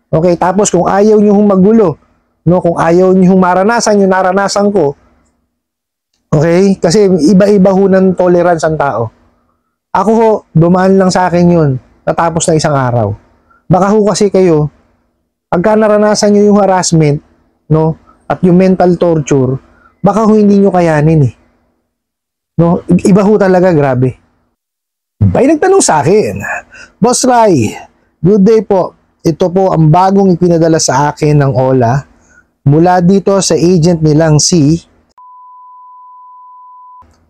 Okay, tapos kung ayaw nyo magulo, no, kung ayaw nyo maranasan yung naranasan ko, okay, kasi iba-iba ho ng tolerance ang tao. Ako ho, dumaan lang sa akin yun, natapos na isang araw. Baka ho kasi kayo, pagka naranasan nyo yung harassment, no, at yung mental torture, baka ho hindi nyo kayanin eh. No, iba ho talaga, grabe. May nagtanong sa akin, Boss Rai, good day po. Ito po ang bagong ipinadala sa akin ng OLA mula dito sa agent nilang si.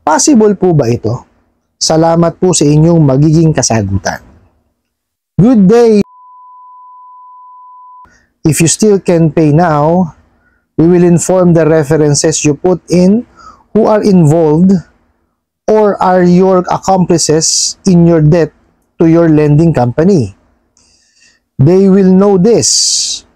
Possible po ba ito? Salamat po sa inyong magiging kasagutan. Good day. If you still can pay now, we will inform the references you put in who are involved or are your accomplices in your debt to your lending company. They will know this.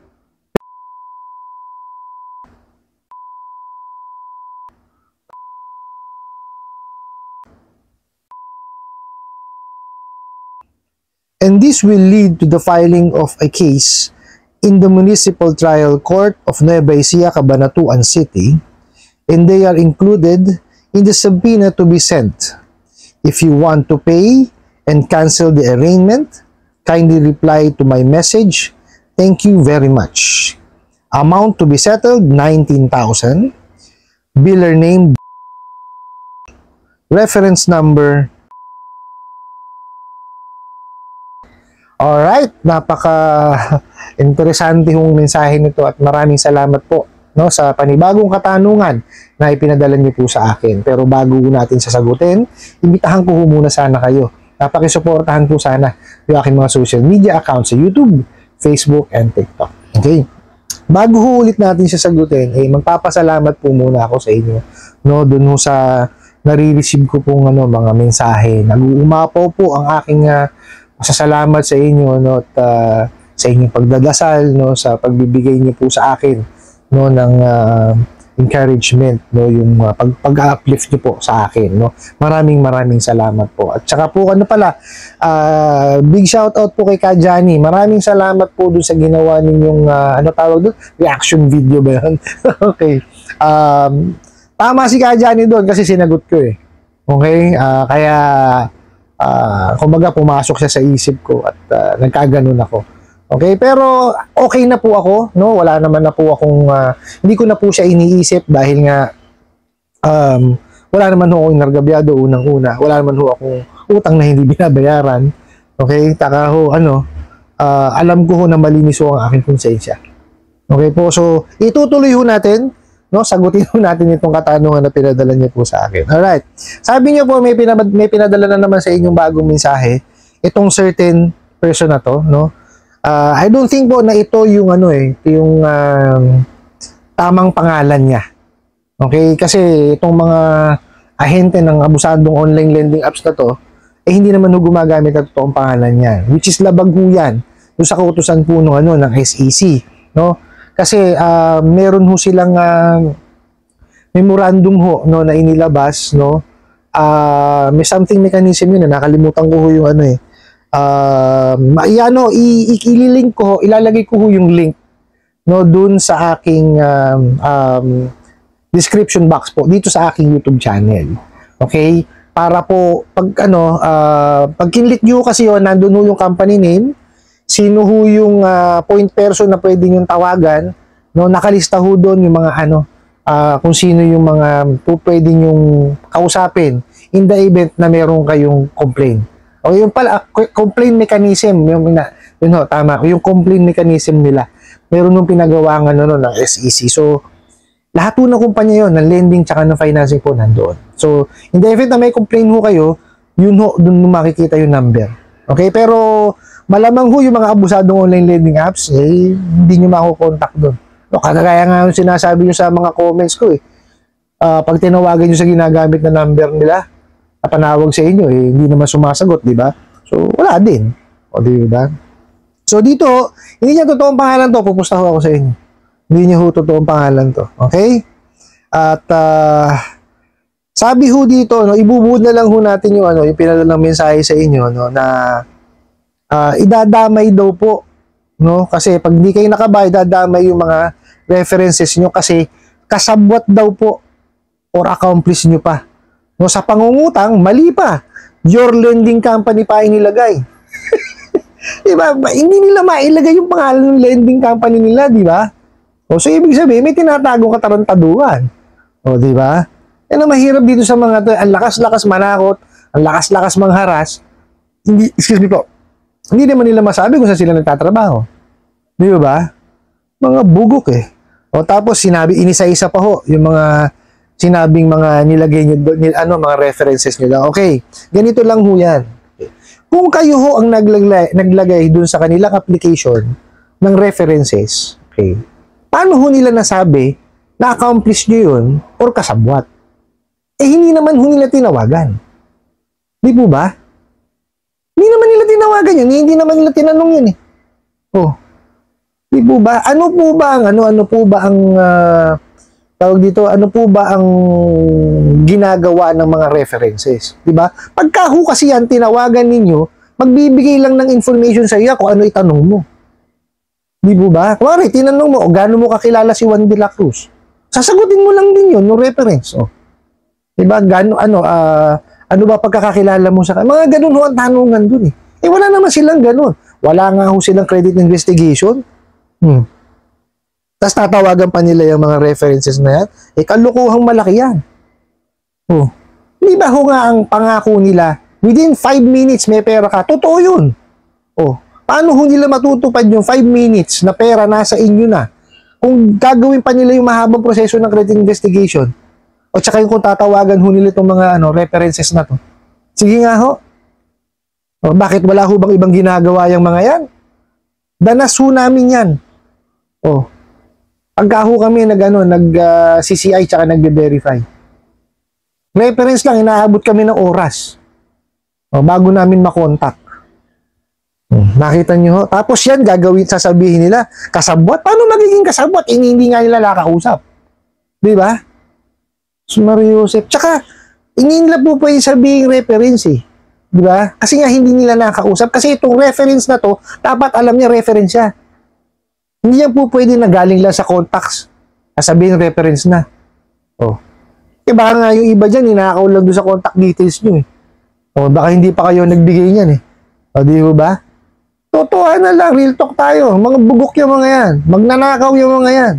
And this will lead to the filing of a case in the Municipal Trial Court of Nueva Ecija, Cabanatuan City, and they are included in the subpoena to be sent. If you want to pay and cancel the arraignment, kindly reply to my message. Thank you very much. Amount to be settled, 19,000. Biller name, reference number. Alright, napaka-interesante hong mensahe nito at maraming salamat po, no, sa panibagong katanungan na ipinadala niyo po sa akin. Pero bago natin sasagutin, imbitahan ko muna sana kayo. Pakisuportahan po sana yung aking mga social media accounts sa YouTube, Facebook, and TikTok. Okay? Bago ulit natin sasagutin, magpapasalamat po muna ako sa inyo. No, dun ho sa nare-receive ko pong mga mensahe. Nag-uumapaw po ang aking pasasalamat sa inyo, no, at sa inyong pagdadasal, no, sa pagbibigay niyo po sa akin, no, ng encouragement, no, yung pag-uplift niyo po sa akin, no. Maraming salamat po. At saka po big shout out po kay Ka Johnny. Maraming salamat po dun sa ginawa ninyong tawag doon? Reaction video ba yun? Okay. Tama si Ka Johnny doon kasi sinagot ko eh. Okay? Kaya kumbaga pumasok siya sa isip ko at nagkaganon ako. Okay, pero okay na po ako, no? Wala naman na po akong hindi ko na po siya iniisip dahil nga wala naman ho akong nargabyado unang-una. Wala naman ho akong utang na hindi binabayaran. Okay, taka ho alam ko ho na malinis ho ang aking konsensya. Okay po, so itutuloy ho natin, no? Sagutin ho natin itong katanungan na pinadala niyo po sa akin. Alright. Sabi niyo po may pinadala na naman sa inyong bagong mensahe itong certain person na to, no? I don't think po na ito yung yung tamang pangalan niya. Okay? Kasi itong mga ahente ng abusadong online lending apps na to, hindi naman ho gumagamit ng totoong pangalan niya. Which is labag ho yan doon sa kautusan po ng SEC, no? Kasi meron ho silang memorandum ho, no, na inilabas, no? May something mechanism yun na nakalimutan ko ho yung ililink ko, ilalagay ko yung link, no, dun sa aking description box po dito sa aking YouTube channel. Okay? Para po pag kinlik niyo kasi nandun ho yung company name, sino ho yung point person na pwede niyong tawagan, no, nakalista ho doon yung mga kung sino yung mga pwede niyong kausapin in the event na meron kayong complaint. O yung pala, complaint mechanism, tama, yung complaint mechanism nila, meron nung pinagawa ng SEC. So, lahat po ng kumpanya yon ng lending tsaka ng financing po nandoon. So, in the event na may complaint ho kayo, yun ho, dun makikita yung number. Okay, pero malamang ho yung mga abusadong online lending apps, hindi nyo makukontakt doon. No, kagaya nga yung sinasabi nyo sa mga comments ko pag tinawagan nyo sa ginagamit na number nila, panawag sa inyo, hindi naman sumasagot, di ba? So, wala din. O, di ba? So, dito, hindi niya totoong pangalan to, pupusta ho ako sa inyo. Hindi niya ho totoong pangalan to. Okay? At, sabi ho dito, no, ibubuod na lang ho natin yung pinadalang mensahe sa inyo, no, na idadamay daw po, no? Kasi pag hindi kayo nakabayad, dadamay yung mga references nyo kasi kasabwat daw po or accomplice nyo pa. No, sa pangungutang, mali pa. Your lending company pa inilagay. Diba? Hindi nila mailagay yung pangalan ng lending company nila, di ba? O, so, ibig sabihin, may tinatagong katarantaduhan. O, di ba? Yan ang mahirap dito sa mga to. Ang lakas-lakas manakot, ang lakas-lakas mangharas. Hindi, excuse me po, hindi naman nila masabi kung saan sila nagtatrabaho. Di ba? Mga bugok eh. O, tapos, inisa-isa pa ho, yung mga sinabing mga nilagay nyo, mga references nyo. Okay, ganito lang ho yan. Kung kayo ho ang naglagay dun sa kanilang application ng references, okay, paano ho nila nasabi na accomplish nyo yun or kasabwat? Eh, hindi naman ho nila tinawagan. Di po ba? Hindi naman nila tinawagan yun. Hindi naman nila tinanong yun eh. Oh. Di po ba? Ano po ba ang tawag dito, ano po ba ang ginagawa ng mga references? Di ba? Pagka ho kasi yan, tinawagan ninyo, magbibigay lang ng information sa iyo kung ano itanong mo. Di po ba? Kumari, tinanong mo, gaano mo kakilala si Juan de la Cruz? Sasagutin mo lang din yun, yung reference. Oh. Di ba? Ano ba pagkakakilala mo sa mga ganun ho ang tanungan dun eh. Eh, wala naman silang ganun. Wala nga ho silang credit investigation. Tapos tatawagan pa nila yung mga references na yan. Eh, kalukuhang malaki yan. Oh. Di ba ho nga ang pangako nila, within 5 minutes may pera ka? Totoo yun. Oh. Paano ho nila matutupad yung 5 minutes na pera nasa inyo na? Kung gagawin pa nila yung mahabang proseso ng credit investigation, o tsaka yung kung tatawagan ho nila itong mga references na to. Sige nga ho. O, bakit wala ho bang ibang ginagawa yung mga yan? Danas ho namin yan. Oh. Pagka ho kami nag-CCI tsaka nag-verify. Reference lang, inaabot kami ng oras. O, bago namin makontak. Nakita nyo ho? Tapos yan, sasabihin nila, kasabwat? Paano magiging kasabwat? Hindi nga nila nakakausap. Di ba? Sumariusip. Tsaka, hindi nila po pwede sabihin reference eh. Di ba? Kasi nga hindi nila nakakausap. Kasi itong reference na to, dapat alam niya reference siya. Hindi yan po pwede na galing lang sa contacts. Sasabihin reference na. Oh. Eh baka nga yung iba dyan, ninakaw lang doon sa contact details nyo eh. O baka hindi pa kayo nagbigay niyan eh. O di ba? Totoo na lang, real talk tayo. Mga bugok yung mga yan. Magnanakaw yung mga yan.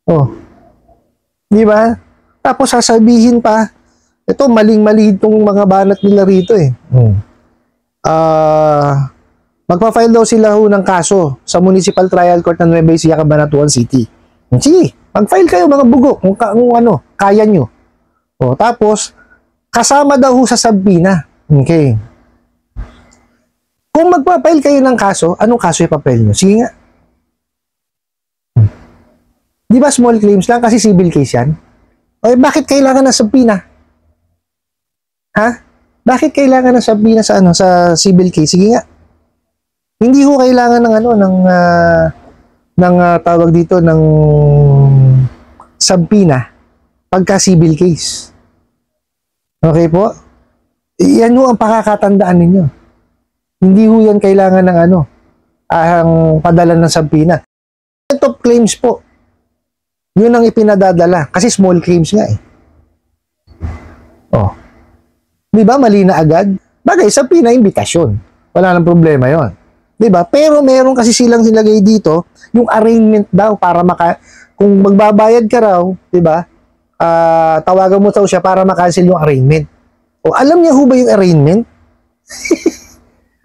Oh. Di ba? Tapos sasabihin pa, ito maling-mali itong mga banat nila rito eh. Magpa-file daw sila ng kaso sa Municipal Trial Court ng Nueva Ecija, Cabanatuan City. Sige, mag-file kayo mga bugok kung kaya nyo. O, tapos, kasama daw sa subpoena. Okay. Kung magpa-file kayo ng kaso, anong kaso ipapile nyo? Sige nga. Di ba small claims lang kasi civil case yan? O, bakit kailangan ng subpoena? Ha? Bakit kailangan ng subpoena sa civil case? Sige nga. Hindi ho kailangan ng tawag dito ng subpoena pagka civil case. Okay po? Yan ho ang pakakatandaan ninyo. Hindi ho yan kailangan ng ang padala ng subpoena. Top claims po. Yun ang ipinadadala kasi small claims nga eh. Oh. Di ba mali na agad? Bagay, subpoena imbitasyon. Wala nang problema yon. Diba? Pero meron kasi silang nilagay dito yung arraignment daw para kung magbabayad ka raw, diba? Tawagan mo daw siya para makancel yung arraignment. O alam niya ho ba yung arraignment?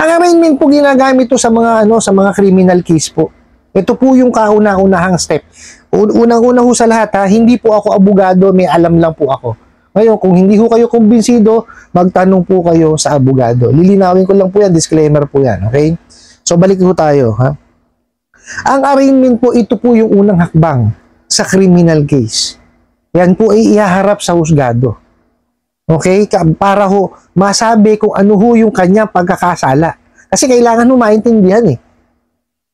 Ang arraignment po ginagamit to sa mga criminal case po. Ito po yung kauna-unahang step. Unang-una ho sa lahat hindi po ako abogado, may alam lang po ako. Ngayon, kung hindi ho kayo kumbinsido, magtanong po kayo sa abogado. Lilinawin ko lang po yan, disclaimer po yan, okay? So, balik po tayo, ha? Ang arraignment po, ito po yung unang hakbang sa criminal case. Yan po ay ihaharap sa husgado. Okay? Para ho, masabi kung ano ho yung kanyang pagkakasala. Kasi kailangan ho maintindihan eh.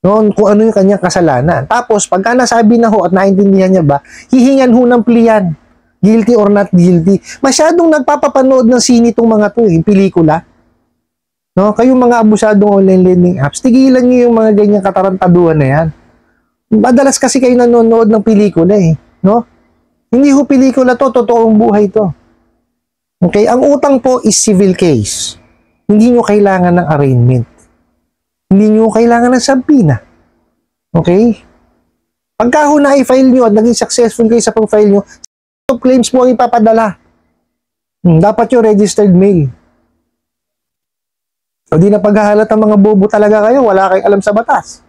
Noon, kung ano yung kanyang kasalanan. Tapos, pagka nasabi na ho at naintindihan niya ba, hihingan ho ng pliyan. Guilty or not guilty. Masyadong nagpapapanood ng sine itong mga to, pelikula. No, kayong mga abusadong online lending apps, tigilan niyo yung mga ganyang katarantaduhan na yan. Madalas kasi kayo nanonood ng pelikula eh, no? Hindi ho pelikula to, totoong buhay to. Okay, ang utang po is civil case. Hindi nyo kailangan ng arraignment. Hindi nyo kailangan ng sabina. Okay? Pagka ho na-i-file nyo at naging successful kayo sa pag-file nyo, claims mo ang ipapadala. Dapat yung registered mail. O di na paghahalat ang mga bobo talaga kayo, wala kayong alam sa batas.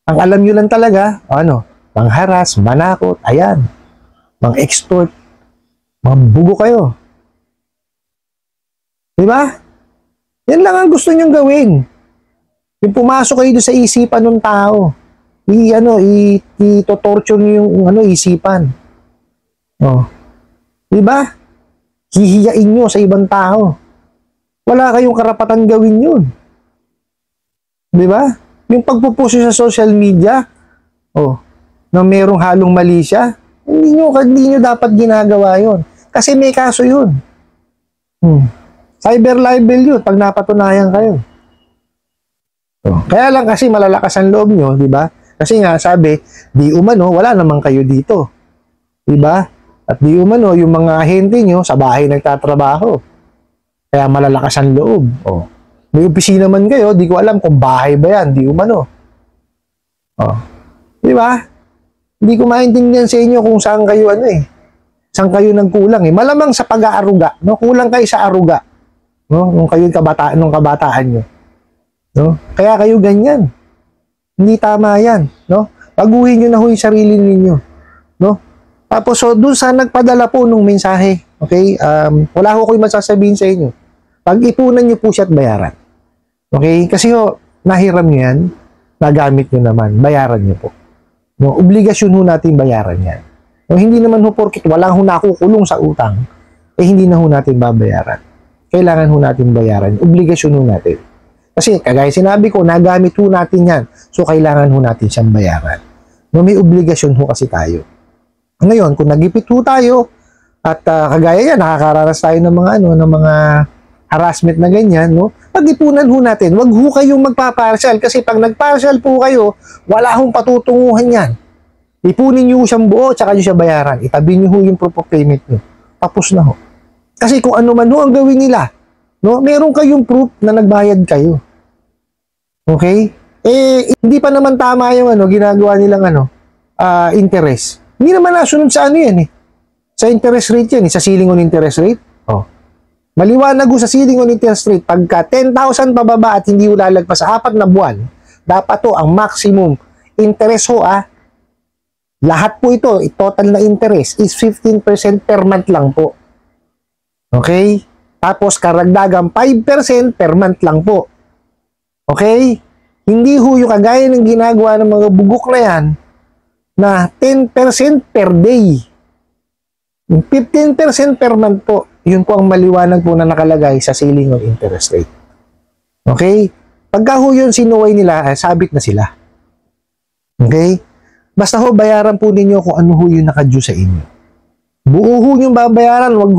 Ang alam nyo lang talaga, mangharas, manakot, ayan, mang-extort, mabugo kayo. Diba? Yan lang ang gusto nyong gawin. Yung pumasok kayo sa isipan ng tao, i-torture nyo yung isipan. Diba? Hihiyain nyo sa ibang tao. Wala kayong karapatan gawin yun. Di ba? Yung pagpupuso sa social media, na merong halong mali siya, hindi nyo dapat ginagawa yun. Kasi may kaso yun. Cyber libel yun, pag napatunayan kayo. Kaya lang kasi malalakas ang loob nyo, di ba? Kasi nga, sabi, di umano, wala naman kayo dito. Di ba? At di umano, yung mga ahente nyo, sa bahay nagtatrabaho. Kaya malalakas ang loob. May opisina man kayo, di ko alam kung bahay ba yan, di umano. Di ba? Hindi ko maintindihan sa inyo kung saan kayo saan kayo nagkulang eh. Malamang sa pag-aaruga, no? Kulang kayo sa aruga. No? Nung kayo nung kabataan nyo. No? Kaya kayo ganyan. Hindi tama yan, no? Baguhin nyo na ho yung sarili ninyo, no? Tapos so doon sa nagpadala po nung mensahe, okay? Wala ko kayo masasabihin sa inyo. Pag-ipunan nyo po siya at bayaran. Okay? Kasi nahiram nyo yan, nagamit nyo naman, bayaran nyo po. No, obligasyon ho natin bayaran yan. No, hindi naman ho porkit wala ho nakukulong sa utang, hindi na ho natin babayaran. Kailangan ho natin bayaran. Obligasyon ho natin. Kasi kagaya sinabi ko, nagamit ho natin yan. So kailangan ho natin siyang bayaran. No, may obligasyon ho kasi tayo. Ngayon, kung nagipit ho tayo, at kagaya yan, nakakaranas tayo ng mga harassment na ganyan, no? Pag-ipunan ho natin, wag ho kayong magpa-partial kasi pag nag-partial po kayo, wala hong patutunguhan yan. Ipunin nyo siyang buo, tsaka nyo siya bayaran. Itabi nyo ho yung proof of payment nyo. Tapos na ho. Kasi kung ano man ho ang gawin nila, no? Meron kayong proof na nagbayad kayo. Okay? Hindi pa naman tama yung ginagawa nilang interest. Hindi naman nasunod sa yan Sa interest rate yan, sa ceiling on interest rate. Maliwanag sa ceiling on interest rate, pagka 10,000 pababa at hindi lalagpas sa 4 na buwan, dapat ang maximum interest lahat po ito, total na interest is 15% per month lang po. Okay? Tapos karagdagang 5% per month lang po. Okay? Hindi ho yung kagaya ng ginagawa ng mga bugok na yan, na 10% per day. 15% per month po. Yun po ang maliwanag po na nakalagay sa ceiling of interest rate. Okay? Pagka ho yun sinuway nila, sabit na sila. Okay? Basta ho, bayaran po ninyo kung ano ho yung nakadue sa inyo. Buo ho yung babayaran, wag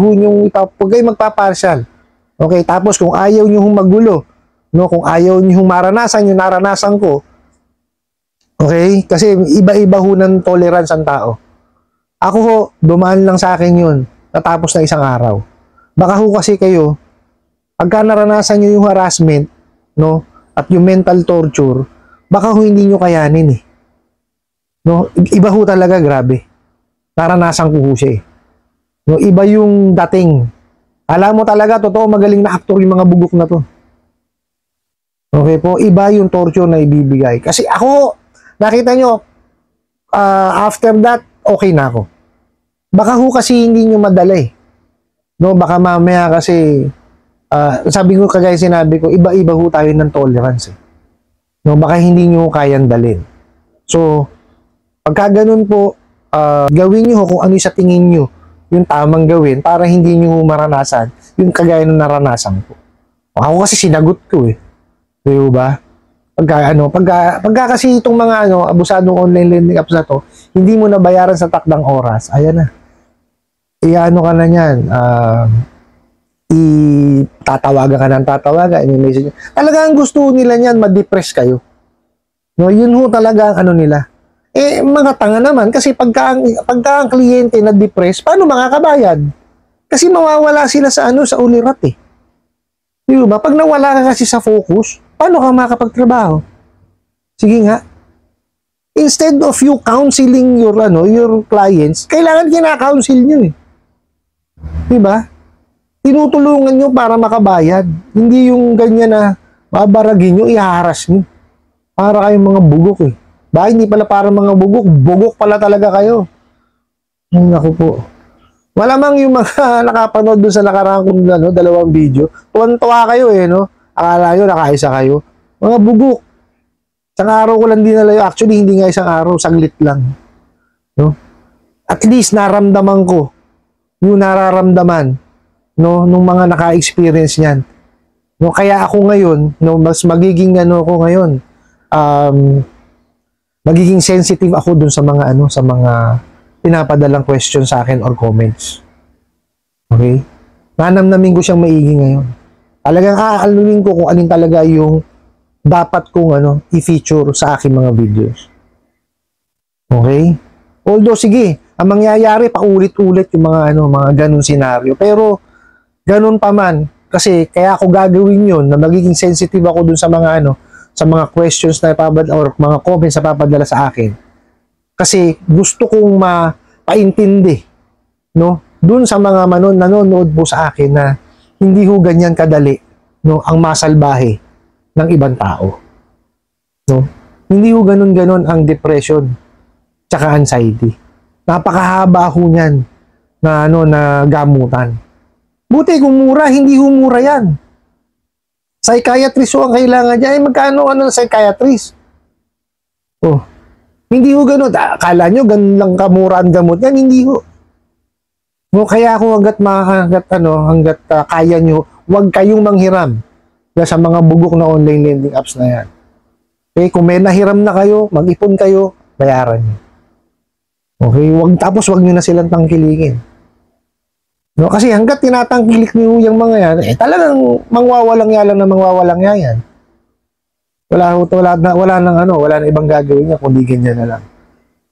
kayo magpapartial. Okay? Tapos kung ayaw nyo hong magulo, no? Kung ayaw nyo hong maranasan yung naranasan ko, okay? Kasi iba-iba ho ng tolerance ang tao. Ako ho, dumaan lang sa akin yun, natapos na isang araw. Baka ho kasi kayo, pagka naranasan nyo yung harassment, no, at yung mental torture, baka ho hindi nyo kayanin No, iba ho talaga, grabe. Naranasan ko ho siya No, iba yung dating. Alam mo talaga, totoo, magaling na aktor yung mga bugok na to. Okay po, iba yung torture na ibibigay. Kasi ako, nakita nyo, after that, okay na ako. Baka ho kasi hindi nyo madala No, baka mamaya kasi, sabi ko kagaya sinabi ko, iba-iba ho tayo ng tolerance No, baka hindi nyo kayang dalin. So, pagka ganun po, gawin nyo kung ano sa tingin nyo yung tamang gawin para hindi nyo maranasan yung kagaya ng naranasan ko. Ako kasi sinagot ko Diba ba? Pagka kasi itong mga abusadong online lending apps na to, hindi mo na bayaran sa takdang oras, ayan na. Iano ka na niyan, tatawagan ka ng tatawagan, i-message. Talagang gusto nila niyan, ma-depress kayo. No, yun ho talaga ang ano nila. Eh, mga tanga naman, kasi pagka ang kliyente na depress, paano makakabayad? Kasi mawawala sila sa ano, sa ulirat eh. Di ba? Pag nawala ka kasi sa focus, paano ka makakapagtrabaho? Sige nga. Instead of you counseling your clients, kailangan kina-counsel nyo eh. Di ba? Tinutulungan nyo para makabayad. Hindi yung ganyan na babaragin nyo, ihaharas nyo. Para kayong mga bugok eh. Ba, hindi pala para mga bugok. Bugok pala talaga kayo. Ay, naku po. Malamang yung mga nakapanood dun sa nakarang kong dalawang video, tuwan-tuwa kayo eh, no? Akala nyo, nakaisa kayo. Mga bugok. Isang araw ko lang dinala yun. Actually, hindi nga isang araw, saglit lang. No? At least, naramdaman ko yung nararamdaman, no, nung mga naka-experience niyan. No, kaya ako ngayon, no, mas magiging ako ngayon, magiging sensitive ako dun sa mga sa mga pinapadalang question sa akin or comments. Okay? Nanamnamin ko siyang maigi ngayon. Talagang aalunin ko kung alin talaga yung dapat kong i-feature sa aking mga videos. Okay? Although sige, ang mangyayari paulit-ulit yung mga ganun senaryo. Pero ganun pa man, kasi kaya ako gagawin yun na magiging sensitive ako dun sa mga sa mga questions na ipapadala or mga comments na papadala sa akin. Kasi gusto kong mapaintindi, no, dun sa mga nanonood po sa akin na hindi ho ganyan kadali, no, ang masalbahe ng ibang tao. No? Hindi ho ganun-ganun ang depression tsaka anxiety. Napakahaba ho niyan na gamutan. Buti kung mura, hindi ho mura yan. Psychiatrist ho ang kailangan niya. Eh, magkano ng psychiatrist? Oh, hindi ho ganun. Akala nyo, ganun lang kamura ang gamot yan. Hindi ho. No, kaya ako hanggat kaya nyo, huwag kayong manghiram sa mga bugok na online lending apps na yan. Okay, kung may nahiram na kayo, mag-ipon kayo, bayaran nyo. Okay, tapos wag nyo na silang tangkilikin. No, kasi hanggat tinatangkilik niyo yung mga yan, talagang mangwawalang-ya lang na mangwawalang-ya yan. Wala na ibang gagawin niya kundi ganyan na lang.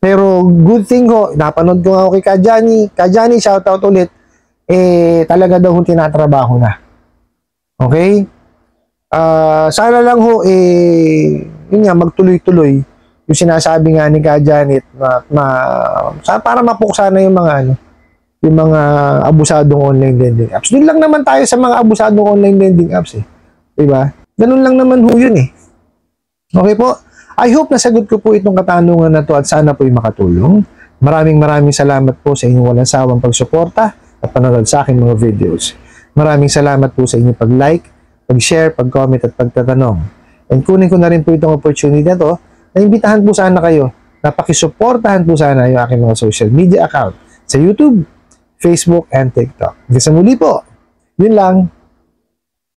Pero good thing ho, napanood ko nga ako kay Kajani. Kajani, shoutout ulit. Talaga daw kung tinatrabaho na. Okay? Sana lang ho, yun nga, magtuloy-tuloy yung sinasabi nga ni Kajanit para mapuksa na yung mga abusadong online lending apps. Doon lang naman tayo sa mga abusadong online lending apps eh. Diba? Ganun lang naman ho yun eh. Okay po? I hope nasagot ko po itong katanungan na to at sana po'y makatulong. Maraming salamat po sa inyong walang sawang pagsuporta at panonood sa aking mga videos. Maraming salamat po sa inyong pag-like, pag-share, pag-comment at pagtatanong. And kunin ko na rin po itong opportunity na to na imbitahan po sana kayo na pakisuportahan po sana yung aking mga social media account sa YouTube, Facebook, and TikTok. Hanggang sa muli po. Yun lang.